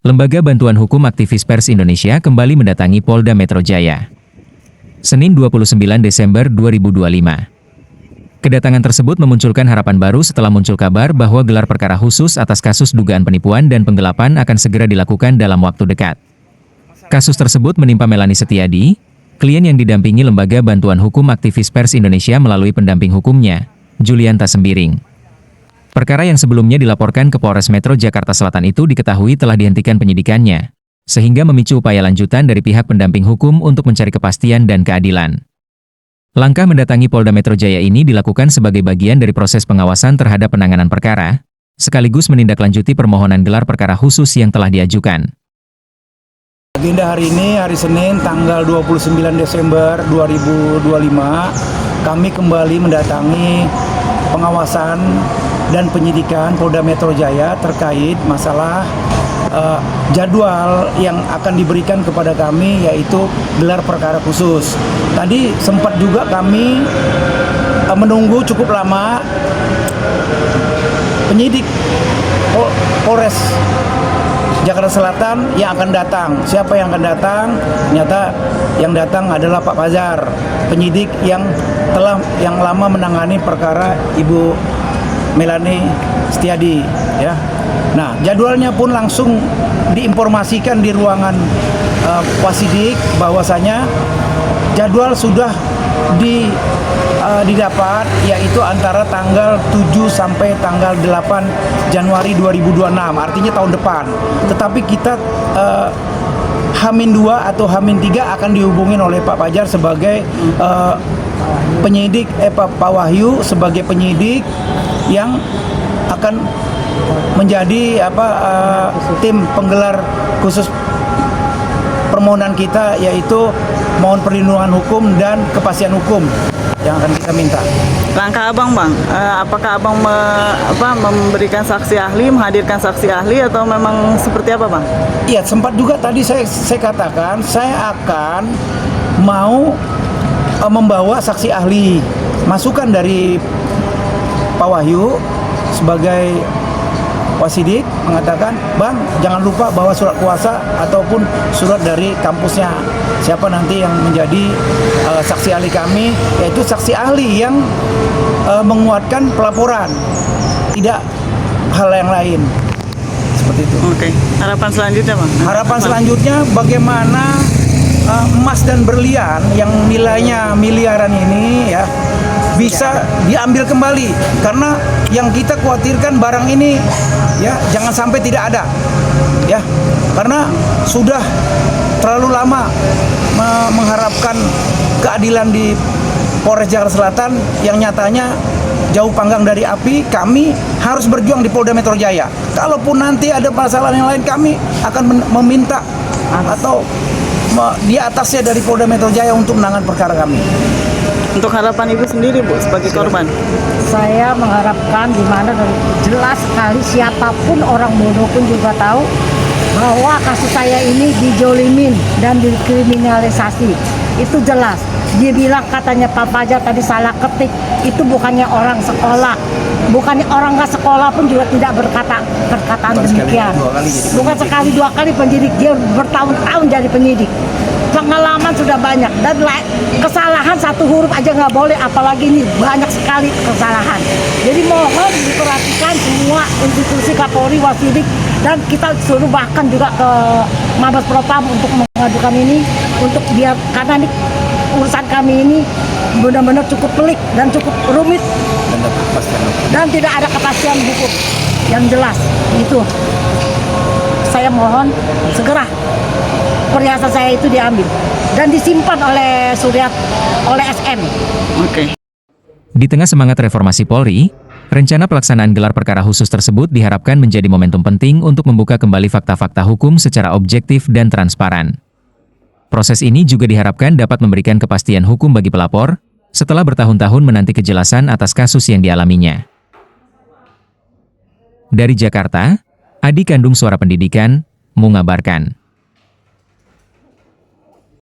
Lembaga Bantuan Hukum Aktivis Pers Indonesia kembali mendatangi Polda Metro Jaya. Senin 29 Desember 2025. Kedatangan tersebut memunculkan harapan baru setelah muncul kabar bahwa gelar perkara khusus atas kasus dugaan penipuan dan penggelapan akan segera dilakukan dalam waktu dekat. Kasus tersebut menimpa Melani Setiadi, klien yang didampingi Lembaga Bantuan Hukum Aktivis Pers Indonesia melalui pendamping hukumnya, Julianta Sembiring. Perkara yang sebelumnya dilaporkan ke Polres Metro Jakarta Selatan itu diketahui telah dihentikan penyidikannya, sehingga memicu upaya lanjutan dari pihak pendamping hukum untuk mencari kepastian dan keadilan. Langkah mendatangi Polda Metro Jaya ini dilakukan sebagai bagian dari proses pengawasan terhadap penanganan perkara, sekaligus menindaklanjuti permohonan gelar perkara khusus yang telah diajukan. Agenda hari ini, hari Senin, tanggal 29 Desember 2025, kami kembali mendatangi pengawasan dan penyidikan Polda Metro Jaya terkait masalah jadwal yang akan diberikan kepada kami, yaitu gelar perkara khusus. Tadi sempat juga kami menunggu cukup lama penyidik Polres Jakarta Selatan yang akan datang. Siapa yang akan datang? Ternyata yang datang adalah Pak Fajar, penyidik yang lama menangani perkara Ibu Melani Setiadi, ya. Nah, jadwalnya pun langsung diinformasikan di ruangan Wasidik bahwasanya jadwal sudah didapat, yaitu antara tanggal 7 sampai tanggal 8 Januari 2026, artinya tahun depan. Tetapi kita H-2 atau H-3 akan dihubungin oleh Pak Fajar sebagai penyidik, Pak Wahyu sebagai penyidik yang akan menjadi tim penggelar khusus permohonan kita, yaitu mohon perlindungan hukum dan kepastian hukum yang akan kita minta. Langkah Abang, Bang, apakah Abang memberikan saksi ahli, menghadirkan saksi ahli, atau memang seperti apa, Bang? Iya, sempat juga tadi saya katakan saya akan mau membawa saksi ahli. Masukan dari Pak Wahyu sebagai Wasidik mengatakan, Bang, jangan lupa bawa surat kuasa ataupun surat dari kampusnya. Siapa nanti yang menjadi saksi ahli kami, yaitu saksi ahli yang menguatkan pelaporan, tidak hal yang lain. Seperti itu. Oke. Harapan selanjutnya, Bang? Harapan selanjutnya bagaimana emas dan berlian yang nilainya miliaran ini, ya, bisa diambil kembali, karena yang kita khawatirkan barang ini, ya, jangan sampai tidak ada, ya, karena sudah terlalu lama mengharapkan keadilan di Polres Jakarta Selatan yang nyatanya jauh panggang dari api. Kami harus berjuang di Polda Metro Jaya. Kalaupun nanti ada masalah yang lain, kami akan meminta atau di atasnya dari Polda Metro Jaya untuk menangani perkara kami. Untuk harapan Ibu sendiri, Bu, sebagai korban? Saya mengharapkan dimana jelas sekali siapapun orang bodoh pun juga tahu bahwa kasus saya ini dijolimin dan dikriminalisasi. Itu jelas. Dia bilang katanya Pak Fajar tadi salah ketik. Itu bukannya orang sekolah. Bukannya orang nggak sekolah pun juga tidak perkataan demikian. Bukan sekali dua kali penyidik. Dia bertahun-tahun jadi penyidik. Pengalaman sudah banyak, dan kesalahan satu huruf aja nggak boleh, apalagi ini banyak sekali kesalahan. Jadi mohon diperhatikan semua institusi Kapolri, Wasidik, dan kita suruh bahkan juga ke Mabes Propam untuk mengajukan ini, untuk biar, karena ini urusan kami ini benar-benar cukup pelik dan cukup rumit dan tidak ada kepastian hukum yang jelas. Itu saya mohon segera perhiasan saya itu diambil dan disimpan oleh oleh SM. Oke. Di tengah semangat reformasi Polri, rencana pelaksanaan gelar perkara khusus tersebut diharapkan menjadi momentum penting untuk membuka kembali fakta-fakta hukum secara objektif dan transparan. Proses ini juga diharapkan dapat memberikan kepastian hukum bagi pelapor, setelah bertahun-tahun menanti kejelasan atas kasus yang dialaminya. Dari Jakarta, Adi Kandung Suara Pendidikan, mengabarkan.